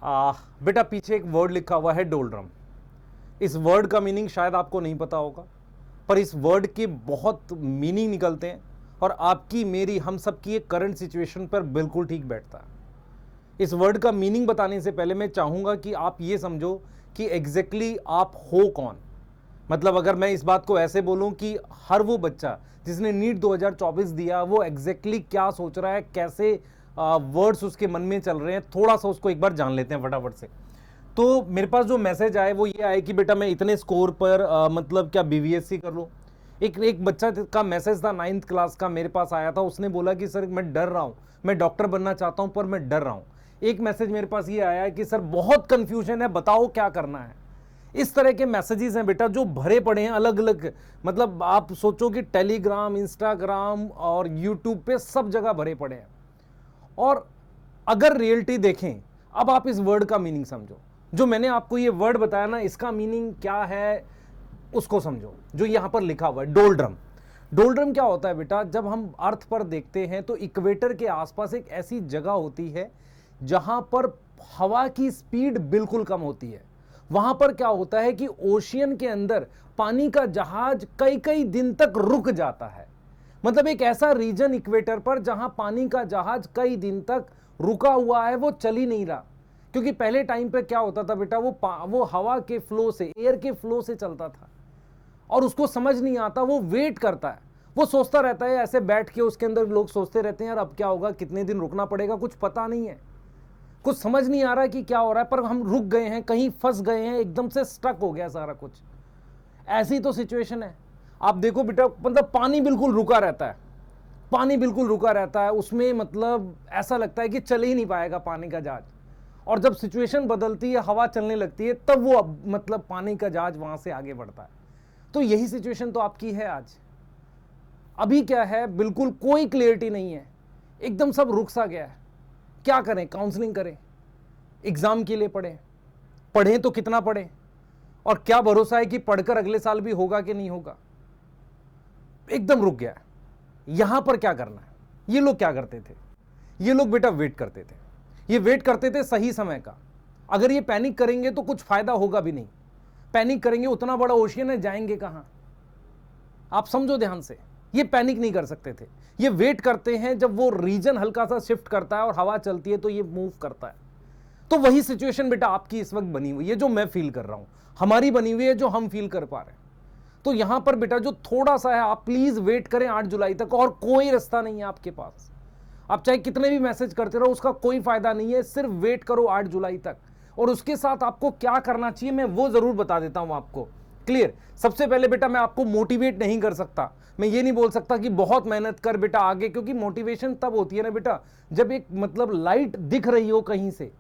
बेटा पीछे एक वर्ड लिखा हुआ है डोलड्रम। इस वर्ड का मीनिंग शायद आपको नहीं पता होगा, पर इस वर्ड के बहुत मीनिंग निकलते हैं और आपकी मेरी हम सब की एक करंट सिचुएशन पर बिल्कुल ठीक बैठता है। इस वर्ड का मीनिंग बताने से पहले मैं चाहूंगा कि आप ये समझो कि एग्जैक्टली आप हो कौन। मतलब अगर मैं इस बात को ऐसे बोलूं कि हर वो बच्चा जिसने नीट 2024 दिया वो एग्जैक्टली क्या सोच रहा है, कैसे वर्ड्स उसके मन में चल रहे हैं, थोड़ा सा उसको एक बार जान लेते हैं फटाफट से। तो मेरे पास जो मैसेज आए वो ये आए कि बेटा मैं इतने स्कोर पर मतलब क्या बीवीएससी कर लूँ। एक बच्चा का मैसेज था 9th क्लास का, मेरे पास आया था। उसने बोला कि सर मैं डर रहा हूँ, मैं डॉक्टर बनना चाहता हूँ पर मैं डर रहा हूँ। एक मैसेज मेरे पास ये आया है कि सर बहुत कंफ्यूजन है, बताओ क्या करना है। इस तरह के मैसेजेस हैं बेटा जो भरे पड़े हैं अलग अलग। मतलब आप सोचो कि टेलीग्राम, इंस्टाग्राम और यूट्यूब पे सब जगह भरे पड़े हैं। और अगर रियलिटी देखें, अब आप इस वर्ड का मीनिंग समझो। जो मैंने आपको ये वर्ड बताया ना, इसका मीनिंग क्या है उसको समझो। जो यहां पर लिखा हुआ है डोलड्रम। डोलड्रम क्या होता है बेटा, जब हम अर्थ पर देखते हैं तो इक्वेटर के आसपास एक ऐसी जगह होती है जहां पर हवा की स्पीड बिल्कुल कम होती है। वहां पर क्या होता है कि ओशियन के अंदर पानी का जहाज कई कई दिन तक रुक जाता है। मतलब एक ऐसा रीजन इक्वेटर पर जहां पानी का जहाज कई दिन तक रुका हुआ है, वो चल ही नहीं रहा। क्योंकि पहले टाइम पे क्या होता था बेटा, वो हवा के फ्लो से, एयर के फ्लो से चलता था और उसको समझ नहीं आता, वो वेट करता है, वो सोचता रहता है। ऐसे बैठ के उसके अंदर लोग सोचते रहते हैं यार अब क्या होगा, कितने दिन रुकना पड़ेगा, कुछ पता नहीं है, कुछ समझ नहीं आ रहा कि क्या हो रहा है, पर हम रुक गए हैं, कहीं फंस गए हैं, एकदम से स्टक हो गया सारा कुछ। ऐसी तो सिचुएशन है। आप देखो बेटा, मतलब पानी बिल्कुल रुका रहता है, पानी बिल्कुल रुका रहता है उसमें। मतलब ऐसा लगता है कि चल ही नहीं पाएगा पानी का जहाज। और जब सिचुएशन बदलती है, हवा चलने लगती है, तब वो मतलब पानी का जहाज वहां से आगे बढ़ता है। तो यही सिचुएशन तो आपकी है आज। अभी क्या है, बिल्कुल कोई क्लियरिटी नहीं है, एकदम सब रुक सा गया है। क्या करें, काउंसलिंग करें, एग्जाम के लिए पढ़ें तो कितना पढ़ें, और क्या भरोसा है कि पढ़कर अगले साल भी होगा कि नहीं होगा। एकदम रुक गया है। यहां पर क्या करना है, ये लोग क्या करते थे, ये लोग बेटा वेट करते थे। ये वेट करते थे सही समय का। अगर ये पैनिक करेंगे तो कुछ फायदा होगा भी नहीं। पैनिक करेंगे, उतना बड़ा ओशियन है, जाएंगे कहां। आप समझो ध्यान से, ये पैनिक नहीं कर सकते थे। ये वेट करते हैं, जब वो रीजन हल्का सा शिफ्ट करता है और हवा चलती है तो ये मूव करता है। तो वही सिचुएशन बेटा आपकी इस वक्त बनी हुई है, जो मैं फील कर रहा हूं, हमारी बनी हुई है, जो हम फील कर पा रहे हैं। तो यहां पर बेटा जो थोड़ा सा है, आप प्लीज वेट करें 8 जुलाई तक, और कोई रास्ता नहीं है आपके पास। आप चाहे कितने भी मैसेज करते रहो, उसका कोई फायदा नहीं है। सिर्फ वेट करो 8 जुलाई तक। और उसके साथ आपको क्या करना चाहिए मैं वो जरूर बता देता हूं आपको। क्लियर। सबसे पहले बेटा मैं आपको मोटिवेट नहीं कर सकता, मैं ये नहीं बोल सकता कि बहुत मेहनत कर बेटा आगे, क्योंकि मोटिवेशन तब होती है ना बेटा जब एक मतलब लाइट दिख रही हो कहीं से,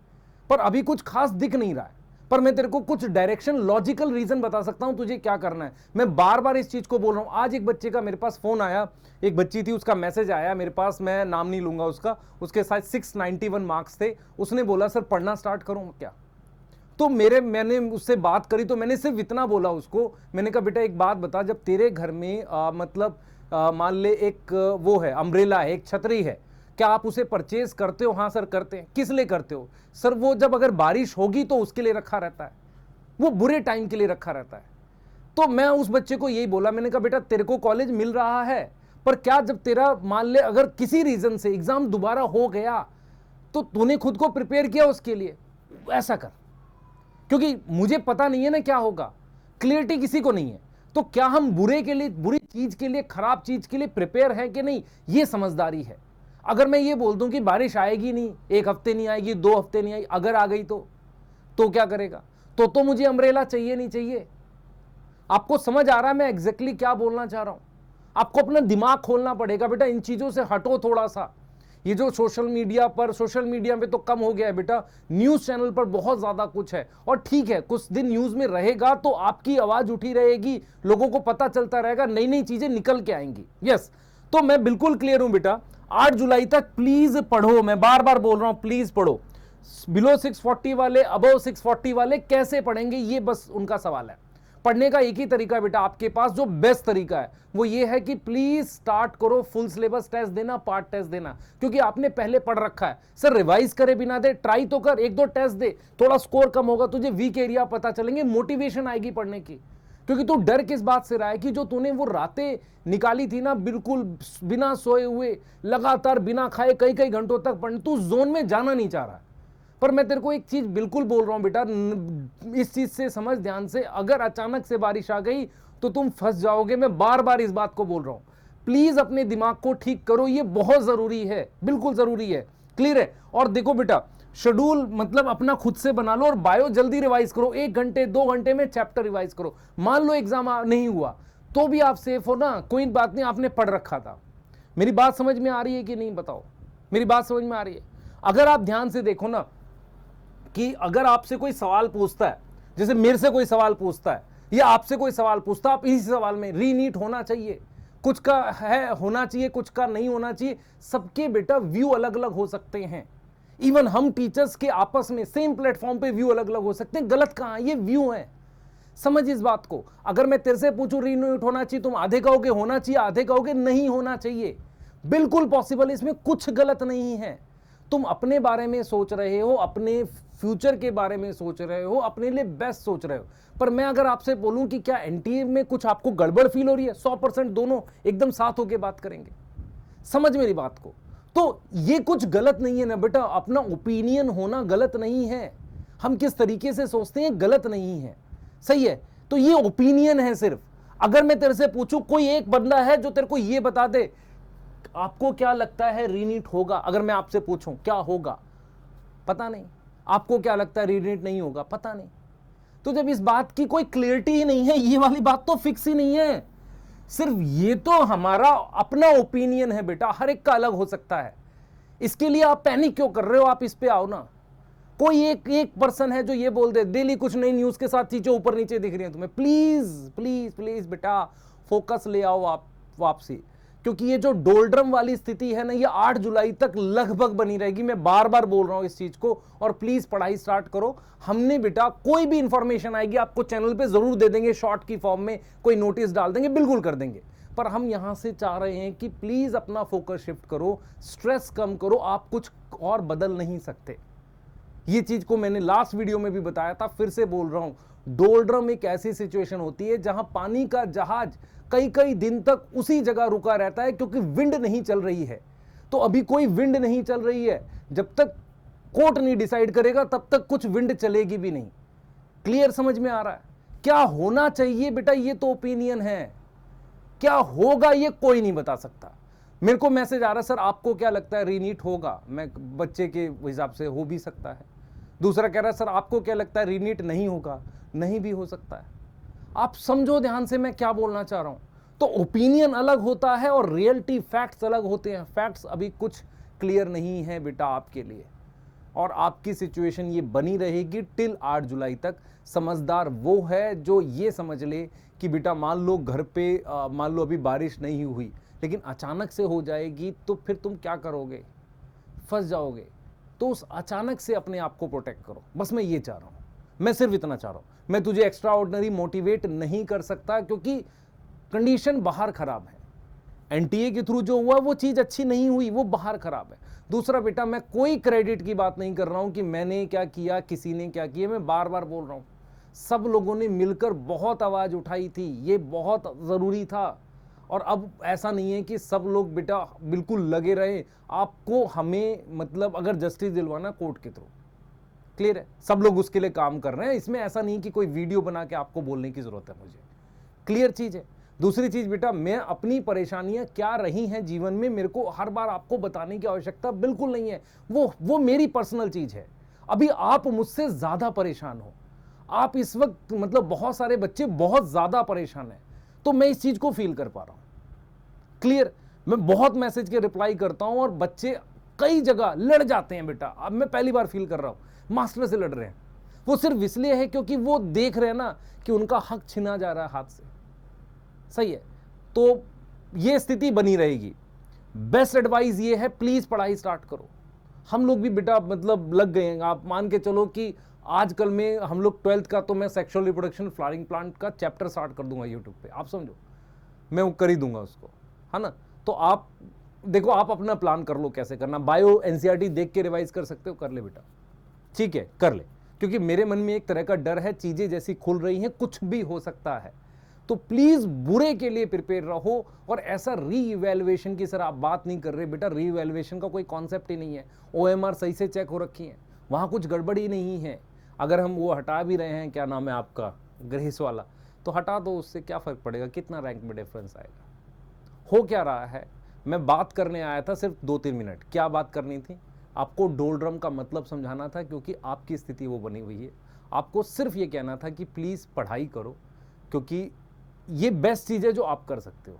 पर अभी कुछ खास दिख नहीं रहा है। पर मैं तेरे को कुछ डायरेक्शन, लॉजिकल रीजन बता सकता हूं तुझे क्या करना है। मैं बार बार इस चीज को बोल रहा हूं। आज एक बच्चे का मेरे पास फोन आया, एक बच्ची थी, उसका मैसेज आया मेरे पास, मैं नाम नहीं लूंगा उसका, उसके साथ 691 मार्क्स थे। उसने बोला सर पढ़ना स्टार्ट करूं क्या। तो मैंने उससे बात करी तो मैंने सिर्फ इतना बोला उसको, मैंने कहा बेटा एक बात बता, जब तेरे घर में मतलब मान ले एक वो है अम्ब्रेला है, एक छतरी है, क्या आप उसे परचेज करते हो। हाँ सर करते हैं। किस लिए करते हो। सर वो जब अगर बारिश होगी तो उसके लिए रखा रहता है, वो बुरे टाइम के लिए रखा रहता है। तो मैं उस बच्चे को यही बोला, मैंने कहा बेटा तेरे को कॉलेज मिल रहा है, पर क्या जब तेरा मान ले अगर किसी रीजन से एग्जाम दोबारा हो गया तो तूने खुद को प्रिपेयर किया उसके लिए। ऐसा कर, क्योंकि मुझे पता नहीं है ना क्या होगा, क्लियरिटी किसी को नहीं है। तो क्या हम बुरे के लिए, बुरी चीज के लिए, खराब चीज के लिए प्रिपेयर हैं कि नहीं, ये समझदारी है। अगर मैं ये बोल दूं कि बारिश आएगी नहीं, 1 हफ्ते नहीं आएगी, 2 हफ्ते नहीं आएगी, अगर आ गई तो क्या करेगा। तो मुझे अम्ब्रेला चाहिए नहीं चाहिए। आपको समझ आ रहा है मैं एग्जैक्टली क्या बोलना चाह रहा हूं। आपको अपना दिमाग खोलना पड़ेगा बेटा, इन चीजों से हटो थोड़ा सा। ये जो सोशल मीडिया पे तो कम हो गया है बेटा, न्यूज चैनल पर बहुत ज्यादा कुछ है। और ठीक है, कुछ दिन न्यूज में रहेगा तो आपकी आवाज उठी रहेगी, लोगों को पता चलता रहेगा, नई नई चीजें निकल के आएंगी। यस, तो मैं बिल्कुल क्लियर हूं बेटा, 8 जुलाई तक प्लीज पढ़ो। मैं बार बार बोल रहा हूं प्लीज पढ़ो। बिलो 640 वाले, अबव 640 वाले कैसे पढ़ेंगे, ये बस उनका सवाल है। पढ़ने का एक ही तरीका है बेटा आपके पास, जो बेस्ट तरीका है वो ये है कि प्लीज स्टार्ट करो फुल सिलेबस टेस्ट देना, पार्ट टेस्ट देना, क्योंकि आपने पहले पढ़ रखा है। सर रिवाइज करे बिना दे, ट्राई तो कर, एक दो टेस्ट दे, थोड़ा स्कोर कम होगा, तुझे वीक एरिया पता चलेंगे, मोटिवेशन आएगी पढ़ने की। क्योंकि तू डर किस बात से रहा है कि जो तूने वो रातें निकाली थी ना, बिल्कुल बिना सोए हुए, लगातार बिना खाए कई कई घंटों तक पढ़ने, तू जोन में जाना नहीं चाह रहा है। पर मैं तेरे को एक चीज बिल्कुल बोल रहा हूं बेटा, इस चीज से समझ ध्यान से, अगर अचानक से बारिश आ गई तो तुम फंस जाओगे। मैं बार बार इस बात को बोल रहा हूं, प्लीज अपने दिमाग को ठीक करो, ये बहुत जरूरी है, बिल्कुल जरूरी है। क्लियर है? और देखो बेटा, शेड्यूल मतलब अपना खुद से बना लो और बायो जल्दी रिवाइज करो, 1 घंटे 2 घंटे में चैप्टर रिवाइज करो। मान लो एग्जाम नहीं हुआ तो भी आप सेफ हो ना, कोई बात नहीं, आपने पढ़ रखा था। मेरी बात समझ में आ रही है कि नहीं बताओ? मेरी बात समझ में आ रही है? अगर आप ध्यान से देखो ना, कि अगर आपसे कोई सवाल पूछता है, जैसे मेरे से कोई सवाल पूछता है या आपसे कोई सवाल पूछता है, आप इसी सवाल में रीनीट होना चाहिए, कुछ का है होना चाहिए, कुछ का नहीं होना चाहिए। सबके बेटा व्यू अलग अलग हो सकते हैं। इवन हम टीचर्स के आपस में सेम प्लेटफॉर्म पे व्यू अलग अलग हो सकते हैं। गलत कहां है? ये व्यू है, समझ इस बात को। अगर मैं तेरे से पूछूं रीनोवेट होना चाहिए, तुम आधे कहोगे होना चाहिए, आधे कहोगे नहीं होना चाहिए। बिल्कुल पॉसिबल, इसमें कुछ गलत नहीं है। तुम अपने बारे में सोच रहे हो, अपने फ्यूचर के बारे में सोच रहे हो, अपने लिए बेस्ट सोच रहे हो। पर मैं अगर आपसे बोलूं कि क्या एनटीए में कुछ आपको गड़बड़ फील हो रही है, 100% दोनों एकदम साथ होके बात करेंगे। समझ मेरी बात को? तो ये कुछ गलत नहीं है ना बेटा, अपना ओपिनियन होना गलत नहीं है, हम किस तरीके से सोचते हैं गलत नहीं है, सही है? तो ये ओपिनियन है सिर्फ। अगर मैं तेरे से पूछूं, कोई एक बंदा है जो तेरे को ये बता दे आपको क्या लगता है रीनीट होगा? अगर मैं आपसे पूछूं क्या होगा, पता नहीं। आपको क्या लगता है रीनीट नहीं होगा? पता नहीं। तो जब इस बात की कोई क्लियरिटी ही नहीं है, ये वाली बात तो फिक्स ही नहीं है, सिर्फ ये तो हमारा अपना ओपिनियन है बेटा, हर एक का अलग हो सकता है। इसके लिए आप पैनिक क्यों कर रहे हो? आप इस पे आओ ना। कोई एक पर्सन है जो ये बोल दे डेली कुछ नई न्यूज के साथ चीजें ऊपर नीचे दिख रही हैं तुम्हें, प्लीज प्लीज प्लीज बेटा फोकस ले आओ आप वापसी। क्योंकि ये जो डोल्ड्रम वाली स्थिति है ना, ये 8 जुलाई तक लगभग बनी रहेगी। मैं बार बार बोल रहा हूं इस चीज को, और प्लीज पढ़ाई स्टार्ट करो। हमने बेटा कोई भी इंफॉर्मेशन आएगी आपको चैनल पे जरूर दे देंगे, शॉर्ट की फॉर्म में कोई नोटिस डाल देंगे, बिल्कुल कर देंगे। पर हम यहां से चाह रहे हैं कि प्लीज अपना फोकस शिफ्ट करो, स्ट्रेस कम करो, आप कुछ और बदल नहीं सकते। ये चीज को मैंने लास्ट वीडियो में भी बताया था, फिर से बोल रहा हूं। डोल्ड्रम एक ऐसी सिचुएशन होती है जहां पानी का जहाज कई कई दिन तक उसी जगह रुका रहता है, क्योंकि विंड नहीं चल रही है। तो अभी कोई विंड नहीं चल रही है, जब तक कोर्ट नहीं डिसाइड करेगा तब तक कुछ विंड चलेगी भी नहीं। क्लियर समझ में आ रहा है? क्या होना चाहिए बेटा, ये तो ओपिनियन है, क्या होगा ये कोई नहीं बता सकता। मेरे को मैसेज आ रहा है, सर आपको क्या लगता है रीनीट होगा? मैं बच्चे के हिसाब से हो भी सकता है। दूसरा कह रहा है, सर आपको क्या लगता है रीनीट नहीं होगा? नहीं भी हो सकता है। आप समझो ध्यान से मैं क्या बोलना चाह रहा हूं। तो ओपिनियन अलग होता है और रियलिटी फैक्ट्स अलग होते हैं। फैक्ट्स अभी कुछ क्लियर नहीं है बेटा आपके लिए, और आपकी सिचुएशन ये बनी रहेगी टिल 8 जुलाई तक। समझदार वो है जो ये समझ ले कि बेटा मान लो घर पे मान लो अभी बारिश नहीं हुई, लेकिन अचानक से हो जाएगी, तो फिर तुम क्या करोगे? फंस जाओगे। तो उस अचानक से अपने आप को प्रोटेक्ट करो, बस मैं ये चाह रहा हूं, मैं सिर्फ इतना चाह रहा हूं। मैं तुझे एक्स्ट्रा ऑर्डिनरी मोटिवेट नहीं कर सकता, क्योंकि कंडीशन बाहर खराब है। एनटीए के थ्रू जो हुआ वो चीज अच्छी नहीं हुई, वो बाहर खराब है। दूसरा बेटा, मैं कोई क्रेडिट की बात नहीं कर रहा हूं कि मैंने क्या किया, किसी ने क्या किया। मैं बार बार बोल रहा हूं, सब लोगों ने मिलकर बहुत आवाज उठाई थी, ये बहुत जरूरी था। और अब ऐसा नहीं है कि सब लोग बेटा बिल्कुल लगे रहे। आपको हमें मतलब अगर जस्टिस दिलवाना कोर्ट के थ्रू, क्लियर है, सब लोग उसके लिए काम कर रहे हैं। इसमें ऐसा नहीं कि कोई वीडियो बना के आपको बोलने की जरूरत है मुझे, क्लियर चीज है। दूसरी चीज बेटा, मैं अपनी परेशानियां क्या रही हैं जीवन में, मेरे को हर बार आपको बताने की आवश्यकता बिल्कुल नहीं है। वो मेरी पर्सनल चीज है। अभी आप मुझसे ज्यादा परेशान हो, आप इस वक्त मतलब बहुत सारे बच्चे बहुत ज्यादा परेशान हैं, तो मैं इस चीज को फील कर पा रहा हूं। क्लियर? मैं बहुत मैसेज के रिप्लाई करता हूं और बच्चे कई जगह लड़ जाते हैं बेटा। अब मैं पहली बार फील कर रहा हूं मास्टर से लड़ रहे हैं। वो सिर्फ इसलिए है क्योंकि वो देख रहे हैं ना कि उनका हक छीना जा रहा है हाथ से, सही है। तो ये स्थिति बनी रहेगी। बेस्ट एडवाइस ये है, प्लीज पढ़ाई स्टार्ट करो। हम लोग भी बेटा मतलब लग गए हैं। आप मान के चलो कि आजकल में हम लोग 12th का, तो मैं सेक्सुअल रिप्रोडक्शन फ्लावरिंग प्लांट का चैप्टर स्टार्ट कर दूंगा यूट्यूब पे, आप समझो, मैं वो कर ही दूंगा उसको, है ना। तो आप देखो, आप अपना प्लान कर लो कैसे करना। बायो एनसीईआरटी देख के रिवाइज कर सकते हो, कर ले बेटा, ठीक है, कर ले। क्योंकि मेरे मन में एक तरह का डर है, चीजें जैसी खुल रही हैं, कुछ भी हो सकता है। तो प्लीज बुरे के लिए प्रिपेयर रहो। और ऐसा री इवेल्युएशन की सर आप बात नहीं कर रहे बेटा, री इवेल्युएशन का कोई कॉन्सेप्ट ही नहीं है। ओएमआर सही से चेक हो रखी है, वहां कुछ गड़बड़ी नहीं है। अगर हम वो हटा भी रहे हैं, क्या नाम है आपका, ग्रेस वाला, तो हटा दो, उससे क्या फर्क पड़ेगा, कितना रैंक में डिफरेंस आएगा। हो क्या रहा है, मैं बात करने आया था सिर्फ 2-3 मिनट। क्या बात करनी थी, आपको डोलड्रम का मतलब समझाना था, क्योंकि आपकी स्थिति वो बनी हुई है। आपको सिर्फ ये कहना था कि प्लीज़ पढ़ाई करो, क्योंकि ये बेस्ट चीज़ है जो आप कर सकते हो।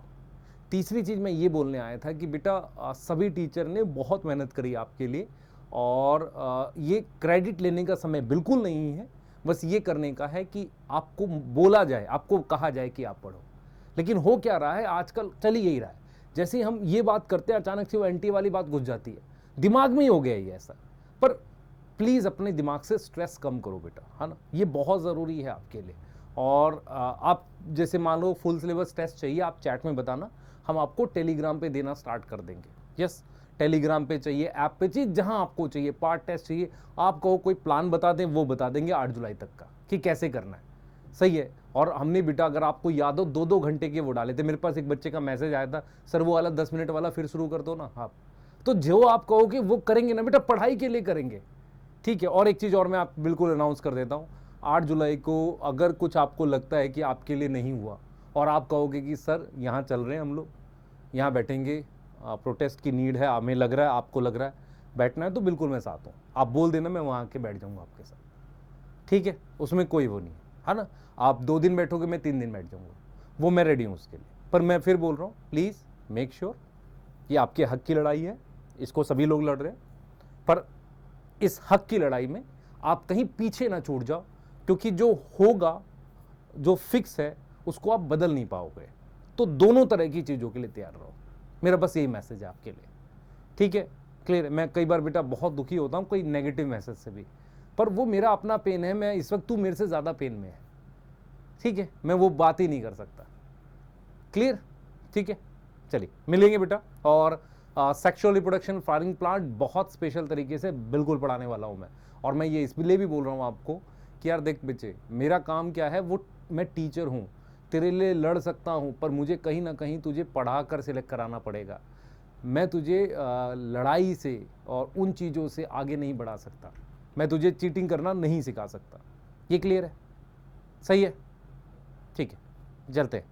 तीसरी चीज़ मैं ये बोलने आया था कि बेटा सभी टीचर ने बहुत मेहनत करी आपके लिए, और ये क्रेडिट लेने का समय बिल्कुल नहीं है। बस ये करने का है कि आपको बोला जाए, आपको कहा जाए कि आप पढ़ो। लेकिन हो क्या रहा है आजकल, चल ही यही रहा है, जैसे ही हम ये बात करते हैं अचानक से वो एंटी वाली बात घुस जाती है, दिमाग में ही हो गया ये ऐसा। पर प्लीज़ अपने दिमाग से स्ट्रेस कम करो बेटा, है ना, ये बहुत ज़रूरी है आपके लिए। और आप जैसे मान लो फुल सिलेबस टेस्ट चाहिए, आप चैट में बताना, हम आपको टेलीग्राम पे देना स्टार्ट कर देंगे। यस, टेलीग्राम पे चाहिए, ऐप पे चाहिए, जहां आपको चाहिए, पार्ट टेस्ट चाहिए, आप कहो कोई प्लान बता दें, वो बता देंगे 8 जुलाई तक का कि कैसे करना है। सही है। और हमने बेटा, अगर आपको याद हो, 2-2 घंटे के वो डाले थे। मेरे पास एक बच्चे का मैसेज आया था, सर वो वाला 10 मिनट वाला फिर शुरू कर दो ना आप। तो जो आप कहोगे वो करेंगे ना बेटा, पढ़ाई के लिए करेंगे, ठीक है। और एक चीज़ और मैं आप बिल्कुल अनाउंस कर देता हूँ, 8 जुलाई को अगर कुछ आपको लगता है कि आपके लिए नहीं हुआ, और आप कहोगे कि सर यहाँ चल रहे हैं हम लोग, यहाँ बैठेंगे, प्रोटेस्ट की नीड है, हमें लग रहा है, आपको लग रहा है बैठना है, तो बिल्कुल मैं साथ हूँ। आप बोल देना, मैं वहाँ आके बैठ जाऊँगा आपके साथ, ठीक है, उसमें कोई वो नहीं है ना। आप 2 दिन बैठोगे, मैं 3 दिन बैठ जाऊँगा, वो मैं रेडी हूँ उसके लिए। पर मैं फिर बोल रहा हूँ, प्लीज़ मेक श्योर, ये आपके हक की लड़ाई है, इसको सभी लोग लड़ रहे हैं, पर इस हक की लड़ाई में आप कहीं पीछे ना छूट जाओ, क्योंकि जो होगा, जो फिक्स है, उसको आप बदल नहीं पाओगे। तो दोनों तरह की चीज़ों के लिए तैयार रहो, मेरा बस यही मैसेज है आपके लिए, ठीक है, क्लियर है। मैं कई बार बेटा बहुत दुखी होता हूँ कोई नेगेटिव मैसेज से भी, पर वो मेरा अपना पेन है, मैं इस वक्त, तू मेरे से ज़्यादा पेन में है, ठीक है, मैं वो बात ही नहीं कर सकता, क्लियर, ठीक है। चलिए मिलेंगे बेटा। और सेक्सुअल रिप्रोडक्शन फ्लावरिंग प्लांट बहुत स्पेशल तरीके से बिल्कुल पढ़ाने वाला हूँ मैं। और मैं ये इसलिए भी बोल रहा हूँ आपको कि यार देख बच्चे, मेरा काम क्या है, वो मैं टीचर हूँ, तेरे लिए लड़ सकता हूँ, पर मुझे कहीं ना कहीं तुझे पढ़ा कर सिलेक्ट कराना पड़ेगा। मैं तुझे लड़ाई से और उन चीज़ों से आगे नहीं बढ़ा सकता, मैं तुझे चीटिंग करना नहीं सिखा सकता। ये क्लियर है, सही है, ठीक है, चलते हैं।